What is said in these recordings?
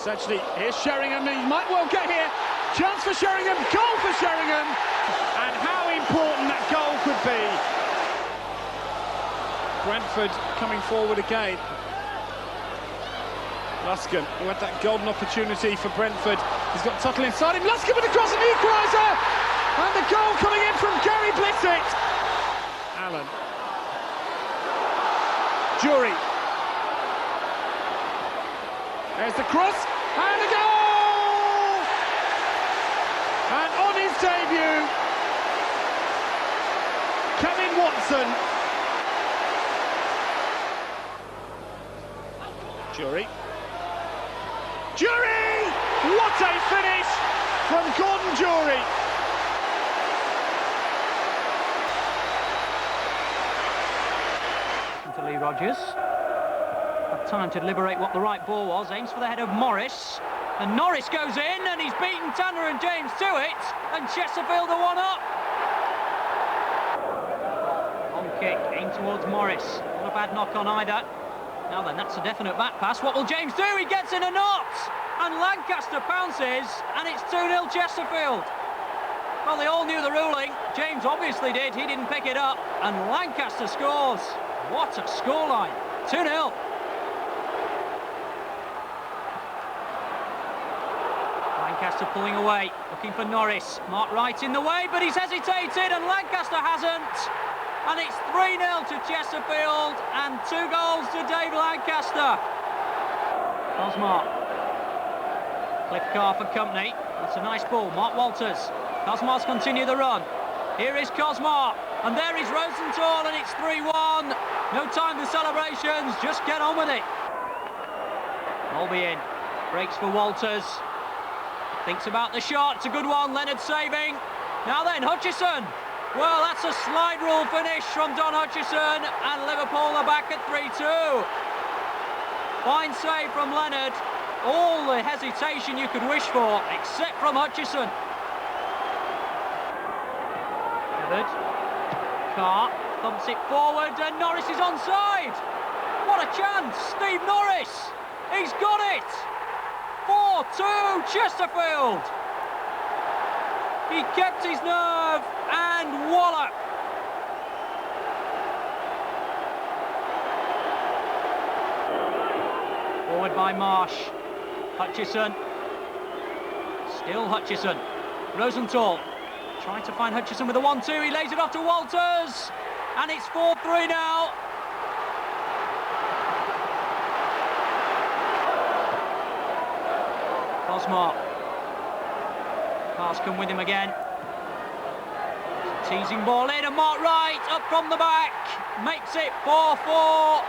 It's actually, here's Sheringham, he might well get here. Chance for Sheringham, goal for Sheringham. And how important that goal could be. Brentford coming forward again. Luskin, who had that golden opportunity for Brentford. He's got Tuttle inside him. Luskin with the cross and equaliser! And the goal coming in from Gary Blissett. Allen. Jury. There's the cross, and the goal! And on his debut, Kevin Watson. Jury. Jury! What a finish from Gordon Jury. To Lee Rogers. Had time to deliberate what the right ball was. Aims for the head of Morris. And Norris goes in and he's beaten Tanner and James to it. And Chesterfield are one up. On kick, aimed towards Morris. Not a bad knock on either. Now then, that's a definite back pass. What will James do? He gets in a knot. And Lancaster pounces. And it's 2-0 Chesterfield. Well, they all knew the ruling. James obviously did. He didn't pick it up. And Lancaster scores. What a scoreline. 2-0. Lancaster pulling away, looking for Norris. Mark Wright in the way, but he's hesitated and Lancaster hasn't. And it's 3-0 to Chesterfield and 2 goals to Dave Lancaster. Cosmar. Cliff Carr for company. That's a nice ball. Mark Walters. Cosmar's continue the run. Here is Cosmar. And there is Rosenthal and it's 3-1. No time for celebrations, just get on with it. Molby in. Breaks for Walters. Thinks about the shot, it's a good one, Leonard saving. Now then, Hutchison. Well, that's a slide rule finish from Don Hutchison, and Liverpool are back at 3-2. Fine save from Leonard. All the hesitation you could wish for, except from Hutchison. Gathered. Carr thumps it forward, and Norris is onside. What a chance, Steve Norris. He's got it. 4-2 Chesterfield. He kept his nerve and wallop. Forward by Marsh. Hutchison. Still Hutchison. Rosenthal trying to find Hutchison with a 1-2. He lays it off to Walters. And it's 4-3 now. Cosmar. Cars come with him again. Teasing ball in and Mark Wright up from the back. Makes it 4-4.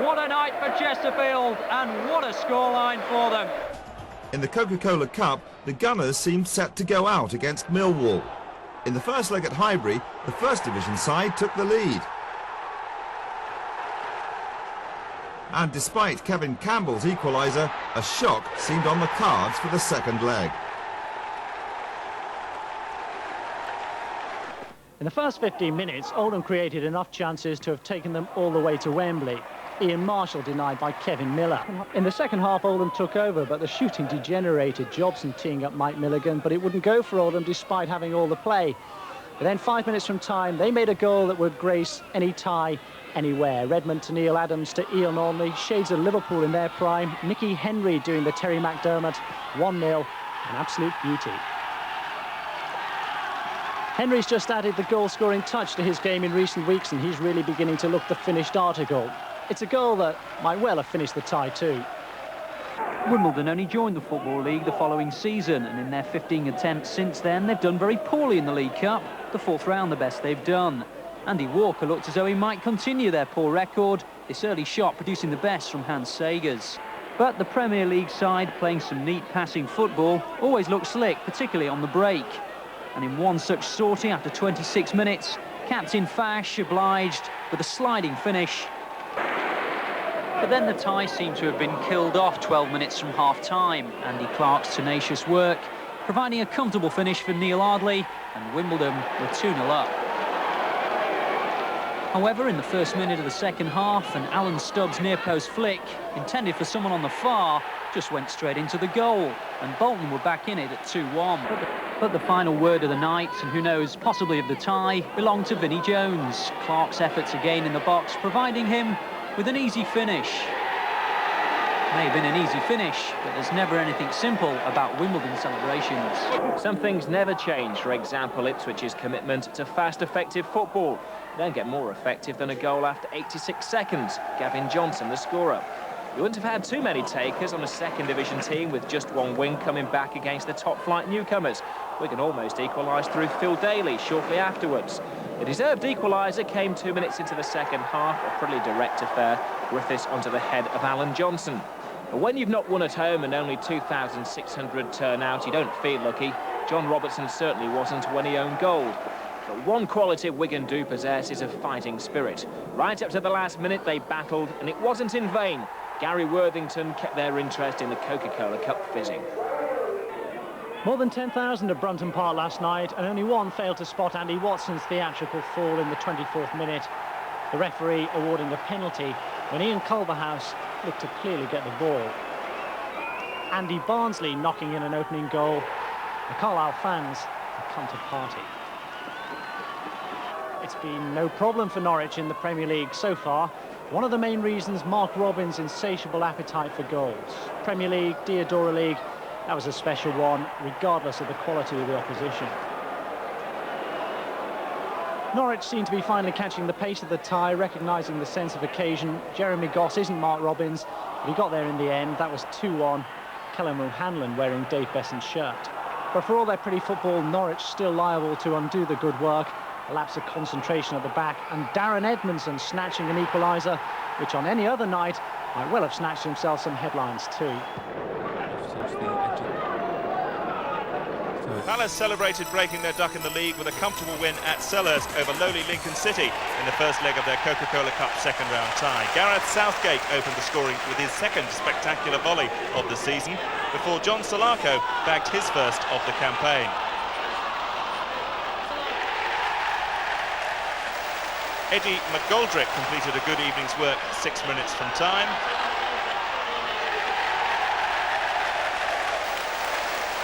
What a night for Chesterfield and what a scoreline for them. In the Coca Cola Cup, the Gunners seemed set to go out against Millwall. In the first leg at Highbury, the First Division side took the lead. And despite Kevin Campbell's equaliser, a shock seemed on the cards for the second leg. In the first 15 minutes, Oldham created enough chances to have taken them all the way to Wembley. Ian Marshall denied by Kevin Miller. In the second half, Oldham took over, but the shooting degenerated. Jobson teeing up Mike Milligan, but it wouldn't go for Oldham despite having all the play. But then 5 minutes from time, they made a goal that would grace any tie anywhere. Redmond to Neil Adams to Ian Ormley, shades of Liverpool in their prime. Nicky Henry doing the Terry McDermott, 1-0, an absolute beauty. Henry's just added the goal-scoring touch to his game in recent weeks, and he's really beginning to look the finished article. It's a goal that might well have finished the tie too. Wimbledon only joined the Football League the following season, and in their 15 attempts since then, they've done very poorly in the League Cup. The fourth round, the best they've done. Andy Walker looked as though he might continue their poor record, this early shot producing the best from Hans Sagers. But the Premier League side, playing some neat passing football, always looked slick, particularly on the break. And in one such sortie, after 26 minutes, Captain Fash obliged with a sliding finish. But then the tie seemed to have been killed off 12 minutes from half-time. Andy Clark's tenacious work, providing a comfortable finish for Neil Ardley, and Wimbledon were 2-0 up. However, in the first minute of the second half, an Alan Stubbs near-post flick, intended for someone on the far, just went straight into the goal, and Bolton were back in it at 2-1. But the final word of the night, and who knows, possibly of the tie, belonged to Vinnie Jones. Clark's efforts again in the box, providing him with an easy finish. May have been an easy finish, but there's never anything simple about Wimbledon celebrations. Some things never change. For example, Ipswich's commitment to fast, effective football. They don't get more effective than a goal after 86 seconds. Gavin Johnson, the scorer. You wouldn't have had too many takers on a second division team with just one wing coming back against the top flight newcomers. Wigan almost equalised through Phil Daly shortly afterwards. The deserved equaliser came 2 minutes into the second half, a pretty direct affair. Griffiths onto the head of Alan Johnson. But when you've not won at home and only 2,600 turn out, you don't feel lucky. John Robertson certainly wasn't when he owned gold. But one quality Wigan do possess is a fighting spirit. Right up to the last minute they battled, and it wasn't in vain. Gary Worthington kept their interest in the Coca Cola Cup fizzing. More than 10,000 at Brunton Park last night, and only one failed to spot Andy Watson's theatrical fall in the 24th minute. The referee awarding a penalty when Ian Culverhouse looked to clearly get the ball. Andy Barnsley knocking in an opening goal. The Carlisle fans have come to party. It's been no problem for Norwich in the Premier League so far. One of the main reasons, Mark Robins' insatiable appetite for goals. Premier League, Diodora League, that was a special one, regardless of the quality of the opposition. Norwich seem to be finally catching the pace of the tie, recognising the sense of occasion. Jeremy Goss isn't Mark Robins, but he got there in the end. That was 2-1. Callum O'Hanlon wearing Dave Besson's shirt. But for all their pretty football, Norwich still liable to undo the good work. A lapse of concentration at the back, and Darren Edmondson snatching an equaliser, which on any other night might well have snatched himself some headlines too. Palace celebrated breaking their duck in the league with a comfortable win at Selhurst over lowly Lincoln City in the first leg of their Coca Cola Cup second-round tie. Gareth Southgate opened the scoring with his second spectacular volley of the season, before John Solarco bagged his first of the campaign. Eddie McGoldrick completed a good evening's work 6 minutes from time.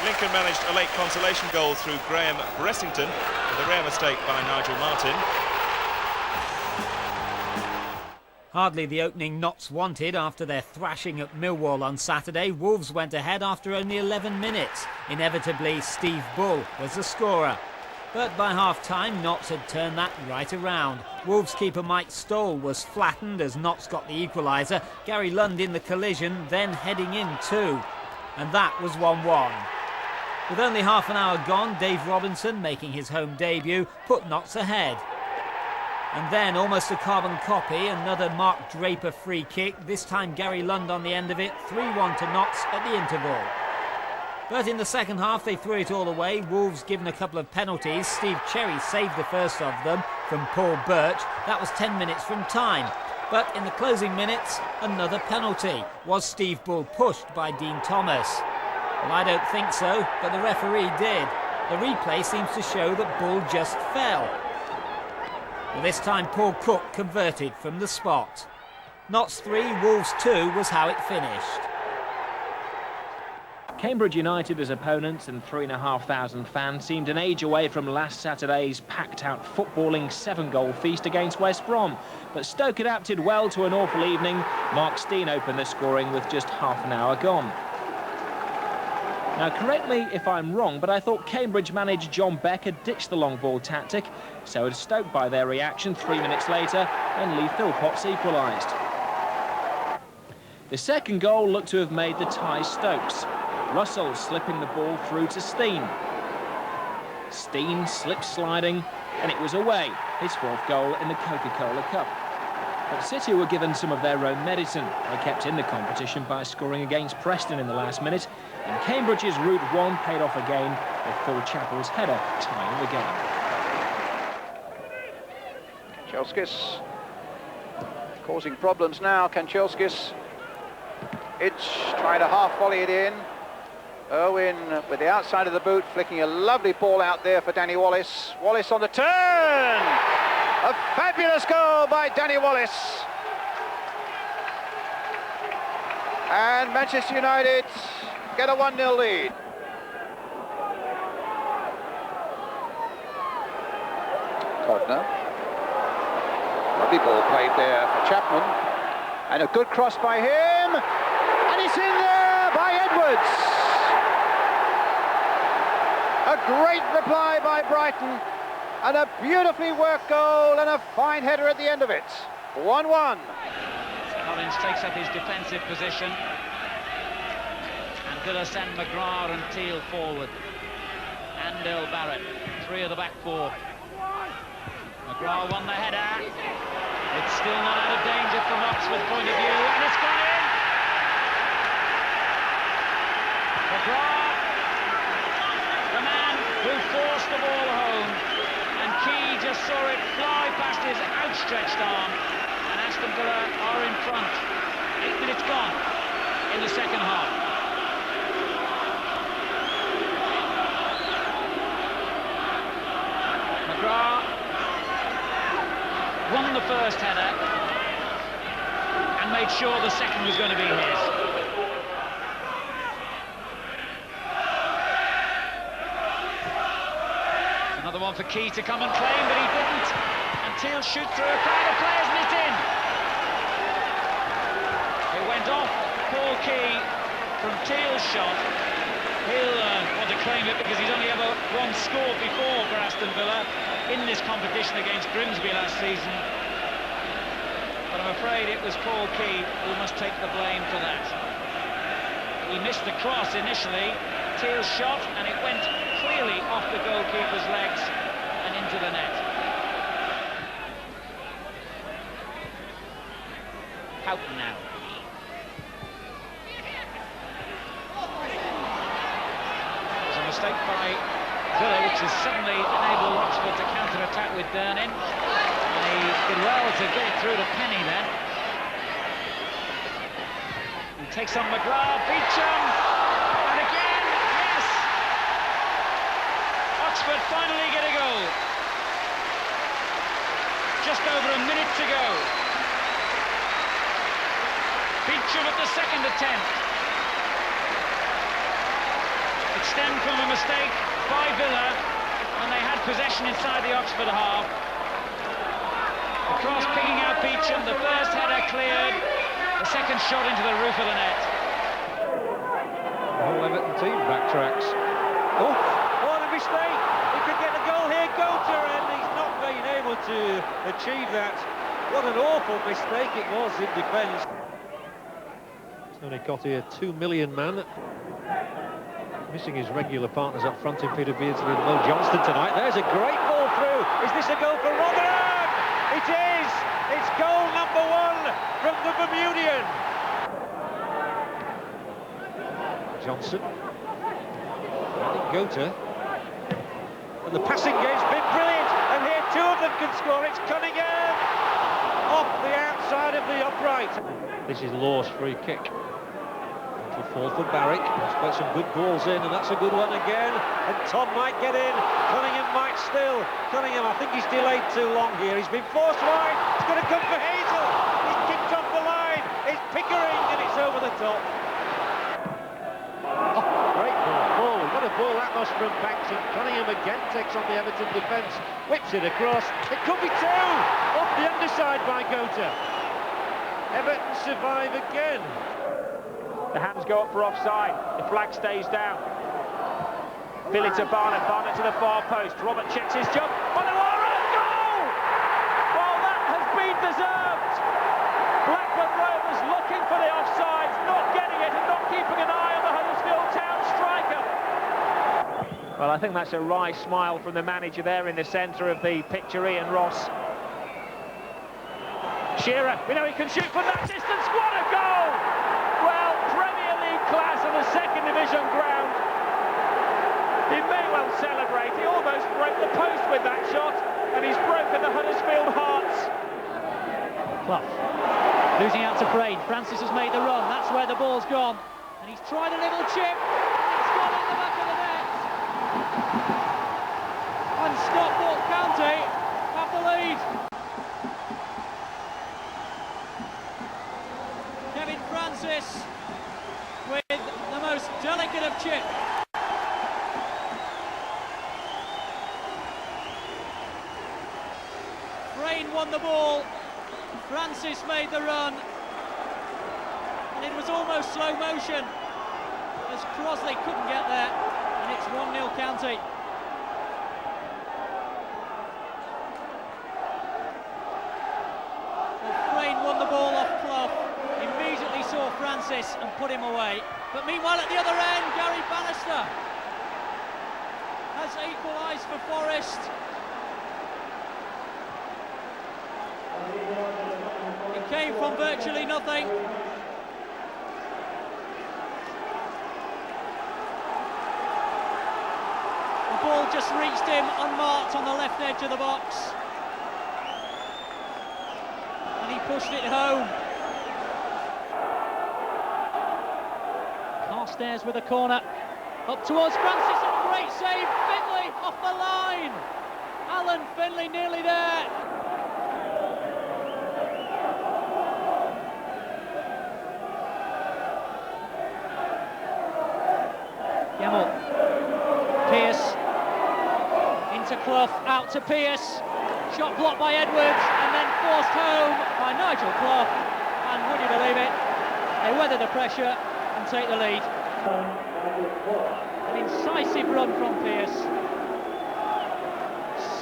Lincoln managed a late consolation goal through Graham Bressington, with a rare mistake by Nigel Martin. Hardly the opening Notts wanted after their thrashing at Millwall on Saturday. Wolves went ahead after only 11 minutes. Inevitably, Steve Bull was the scorer. But by half-time, Notts had turned that right around. Wolves keeper Mike Stoll was flattened as Notts got the equaliser. Gary Lund in the collision, then heading in too. And that was 1-1. With only half an hour gone, Dave Robinson, making his home debut, put Notts ahead. And then, almost a carbon copy, another Mark Draper free kick, this time Gary Lund on the end of it, 3-1 to Notts at the interval. But in the second half, they threw it all away. Wolves given a couple of penalties. Steve Cherry saved the first of them from Paul Birch. That was 10 minutes from time. But in the closing minutes, another penalty. Was Steve Bull pushed by Dean Thomas? Well, I don't think so, but the referee did. The replay seems to show that Bull just fell. Well, this time Paul Cook converted from the spot. Notts 3, Wolves 2 was how it finished. Cambridge United as opponents and 3,500 fans seemed an age away from last Saturday's packed-out footballing 7-goal feast against West Brom. But Stoke adapted well to an awful evening. Mark Steen opened the scoring with just half an hour gone. Now, correct me if I'm wrong, but I thought Cambridge manager John Beck had ditched the long ball tactic. So had Stoke by their reaction 3 minutes later, and Lee Philpotts equalised. The second goal looked to have made the tie Stokes. Russell slipping the ball through to Steen. Steen slip-sliding, and it was away, his fourth goal in the Coca Cola Cup. But City were given some of their own medicine. They kept in the competition by scoring against Preston in the last minute, and Cambridge's Route 1 paid off again with Phil Chappell's header tying the game. Kanchelskis causing problems now. Kanchelskis, it's trying to half volley it in. Irwin with the outside of the boot, flicking a lovely ball out there for Danny Wallace. Wallace on the turn! A fabulous goal by Danny Wallace. And Manchester United get a 1-0 lead. Tottenham. Lovely ball played there for Chapman. And a good cross by him. And it's in there by Edwards. A great reply by Brighton. And a beautifully worked goal and a fine header at the end of it. 1-1. Collins takes up his defensive position. And Villa send McGrath and Teal forward. Andel Barrett, three of the back four. McGrath won the header. It's still not out of danger from Oxford's point of view, and it's gone in. McGrath, the man who forced the ball home, and Key just saw it fly past his outstretched arm, and Aston Villa are in front. 8 minutes gone in the second half. McGrath won the first header and made sure the second was going to be his. Another one for Key to come and claim, but he didn't. And Teal shoots through a crowd of players and it's in. It went off Paul Key from Teal's shot. He'll want to claim it because he's only ever one scored before for Aston Villa in this competition against Grimsby last season. But I'm afraid it was Paul Key who must take the blame for that. He missed the cross initially, Teal's shot, and it went clearly off the goalkeeper's legs and into the net. Houghton now. Mistake by Villa, which has suddenly enabled Oxford to counter-attack with Durnin. And he did well to get it through the penny then. He takes on McGrath, Beecham, and again, yes! Oxford finally get a goal. Just over a minute to go. Beecham at the second attempt. It stemmed from a mistake by Villa when they had possession inside the Oxford half. The cross picking out Beecham, the first header cleared, the second shot into the roof of the net. The whole Everton team backtracks. Oh, what a mistake! He could get the goal here, Coath, and he's not being able to achieve that. What an awful mistake it was in defence. Tony Coath here, 2 million man. Missing his regular partners up front in Peter Beardsley and Mo Johnston tonight. There's a great ball through. Is this a goal for Rotherham? It is! It's goal number 1 from the Bermudian. Johnson. Gota. And the passing game's been brilliant. And here 2 of them can score. It's Cunningham off the outside of the upright. This is Law's free kick. Fall for Barrick. He's got some good balls in, and that's a good one again. And Tom might get in. Cunningham might still. Cunningham, I think he's delayed too long here. He's been forced wide. It's going to come for Hazel. He's kicked off the line. It's Pickering, and it's over the top. Oh, great ball. What a ball that was from Paxton. Cunningham again takes on the Everton defence. Whips it across. It could be 2. Off the underside by Gota. Everton survive again. The hands go up for offside. The flag stays down. Billy to Barnett. Barnett to the far post. Robert checks his jump. Bonawara, goal! Well, that has been deserved. Blackburn Rovers looking for the offside, not getting it, and not keeping an eye on the Huddersfield Town striker. Well, I think that's a wry smile from the manager there in the centre of the picture, Ian Ross. Shearer, we know he can shoot from that distance. What a goal! Well, Premier League class on the second division ground. He may well celebrate. He almost broke the post with that shot, and he's broken the Huddersfield hearts. Clough losing out to Braid. Francis has made the run. That's where the ball's gone, and he's tried a little chip. It's gone in the back of the net. And Stockport County have the lead. Francis delicate of chip. Rain won the ball. Francis made the run. And it was almost slow motion as Crosley couldn't get there. And it's 1-0 County. Rain won the ball off Coath. Immediately saw Francis and put him away. But meanwhile at the other end, Gary Bannister has equalised for Forest. It came from virtually nothing. The ball just reached him unmarked on the left edge of the box. And he pushed it home. Carstairs with a corner. Up towards Francis, and a great save. Finlay off the line. Alan Finlay nearly there. Gemmell, Pearce, into Coath, out to Pearce, shot blocked by Edwards, and then forced home by Nigel Coath, and would you believe it, they weather the pressure and take the lead. An incisive run from Pearce,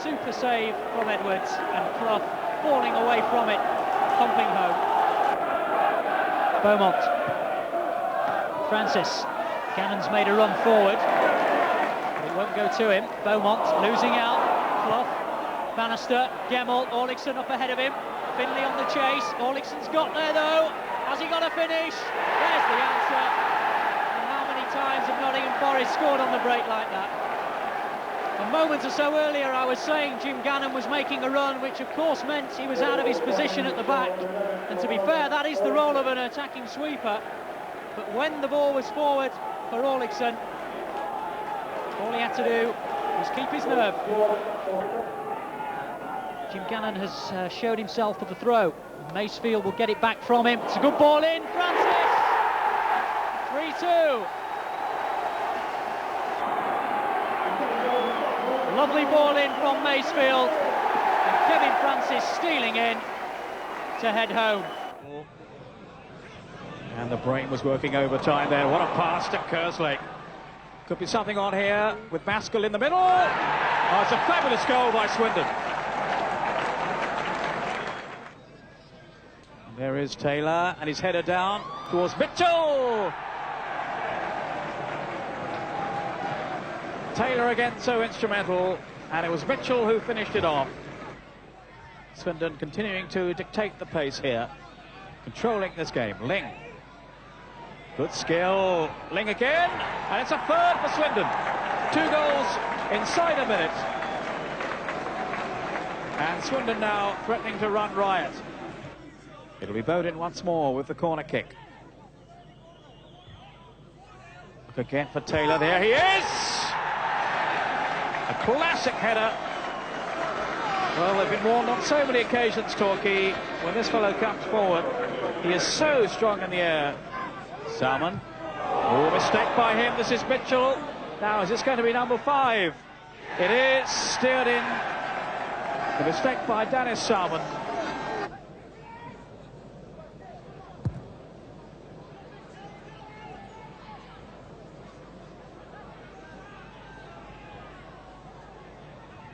super save from Edwards, and Coath falling away from it, thumping home. Beaumont, Francis. Cannon's made a run forward, but it won't go to him. Beaumont losing out. Coath, Bannister, Gemmell, Orlickson up ahead of him. Finlay on the chase. Orlickson's got there though. Has he got a finish? There's the answer. And how many times have Nottingham Forest scored on the break like that? A moment or so earlier I was saying Jim Gannon was making a run, which of course meant he was out of his position at the back. And to be fair, that is the role of an attacking sweeper. But when the ball was forward for Orlickson, all he had to do was keep his nerve. Jim Gannon has showed himself for the throw. Macefield will get it back from him. It's a good ball in. Francis! 3-2. Lovely ball in from Macefield. And Kevin Francis stealing in to head home. And the brain was working overtime there. What a pass to Kerslake. Could be something on here with Maskell in the middle. Oh, it's a fabulous goal by Swindon. And there is Taylor, and he's headed down towards Mitchell. Taylor again so instrumental, and it was Mitchell who finished it off. Swindon continuing to dictate the pace here, controlling this game. Ling. Good skill. Ling again, and it's a third for Swindon. 2 goals inside a minute. And Swindon now threatening to run riot. It'll be Bowden once more with the corner kick. Look again for Taylor. There he is! A classic header. Well, they've been warned on so many occasions, Torquay, when this fellow comes forward. He is so strong in the air. Salmon. Oh, mistake by him. This is Mitchell. Now, is this going to be number 5? It is. Steered in. The mistake by Dennis Salmon.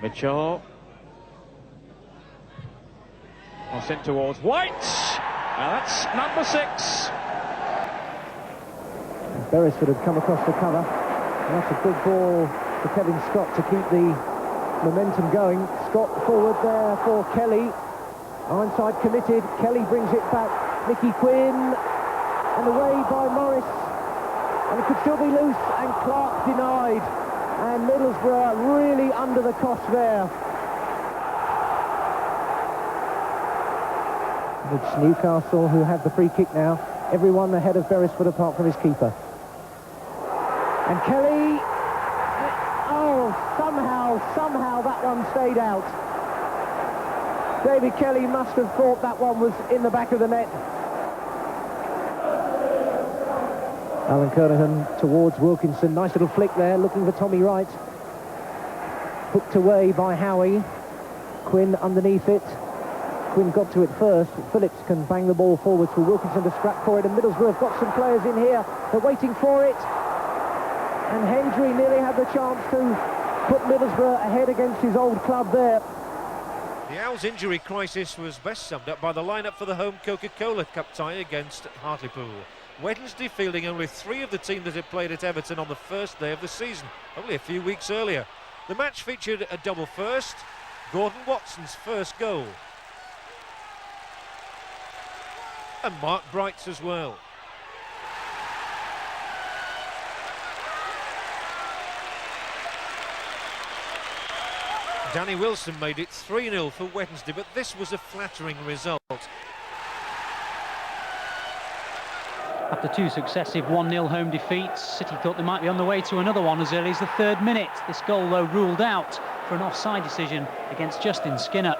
Mitchell. Cross in towards White. Now that's number 6. Beresford had come across the cover, and that's a good ball for Kevin Scott to keep the momentum going. Scott forward there for Kelly. Ironside committed. Kelly brings it back. Nicky Quinn, and away by Morris. And it could still be loose, and Clark denied. And Middlesbrough really under the cosh there. It's Newcastle who have the free kick now. Everyone ahead of Beresford apart from his keeper. And Kelly, oh, somehow that one stayed out. David Kelly must have thought that one was in the back of the net. Alan Kernahan towards Wilkinson. Nice little flick there, looking for Tommy Wright. Hooked away by Howie. Quinn underneath it. Quinn got to it first. Phillips can bang the ball forwards for Wilkinson to scrap for it, and Middlesbrough have got some players in here. They're waiting for it. And Hendry nearly had the chance to put Middlesbrough ahead against his old club there. The Owls' injury crisis was best summed up by the lineup for the home Coca Cola Cup tie against Hartlepool. Wednesday fielding only 3 of the team that had played at Everton on the first day of the season, only a few weeks earlier. The match featured a double first, Gordon Watson's first goal, and Mark Bright's as well. Danny Wilson made it 3-0 for Wednesday, but this was a flattering result. After 2 successive 1-0 home defeats, City thought they might be on the way to another one as early as the 3rd minute. This goal, though, ruled out for an offside decision against Justin Skinner.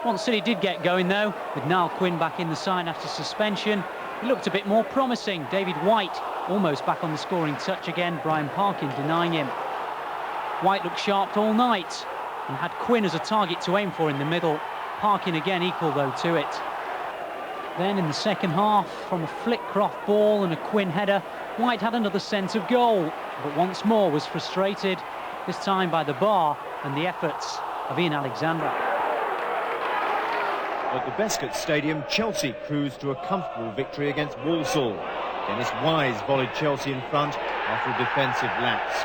Once City did get going, though, with Niall Quinn back in the side after suspension, he looked a bit more promising. David White almost back on the scoring touch again, Brian Parkin denying him. White looked sharp all night and had Quinn as a target to aim for in the middle. Parkin again equal, though, to it. Then in the second half, from a Flitcroft ball and a Quinn header, White had another sense of goal, but once more was frustrated, this time by the bar and the efforts of Ian Alexander. At the Bescot Stadium, Chelsea cruised to a comfortable victory against Walsall. Dennis Wise volleyed Chelsea in front after a defensive lapse.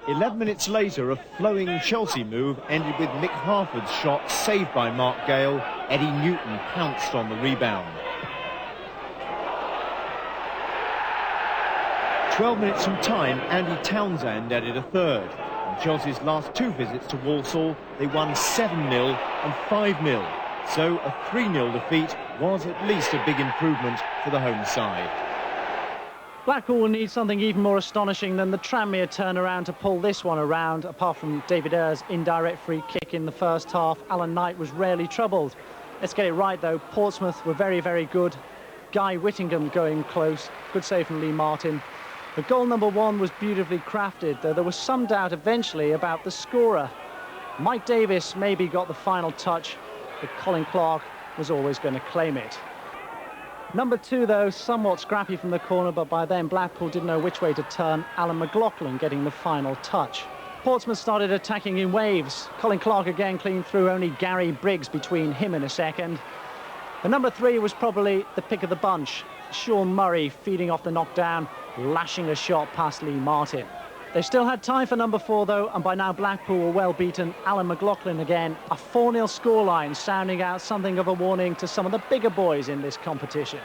11 minutes later, a flowing Chelsea move ended with Mick Harford's shot saved by Mark Gale. Eddie Newton pounced on the rebound. 12 minutes from time, Andy Townsend added a third. On Chelsea's last 2 visits to Walsall, they won 7-0 and 5-0. So a 3-0 defeat was at least a big improvement for the home side. Blackpool will need something even more astonishing than the Tranmere turnaround to pull this one around. Apart from David Ayres' indirect free kick in the first half, Alan Knight was rarely troubled. Let's get it right, though. Portsmouth were very, very good. Guy Whittingham going close. Good save from Lee Martin. But goal number 1 was beautifully crafted, though there was some doubt eventually about the scorer. Mike Davis maybe got the final touch, but Colin Clark was always going to claim it. Number 2, though, somewhat scrappy from the corner, but by then Blackpool didn't know which way to turn. Alan McLaughlin getting the final touch. Portsmouth started attacking in waves. Colin Clark again clean through, only Gary Briggs between him and a second. The number 3 was probably the pick of the bunch. Sean Murray feeding off the knockdown, lashing a shot past Lee Martin. They still had time for number 4, though, and by now Blackpool were well beaten. Alan McLaughlin again, a 4-0 scoreline, sounding out something of a warning to some of the bigger boys in this competition.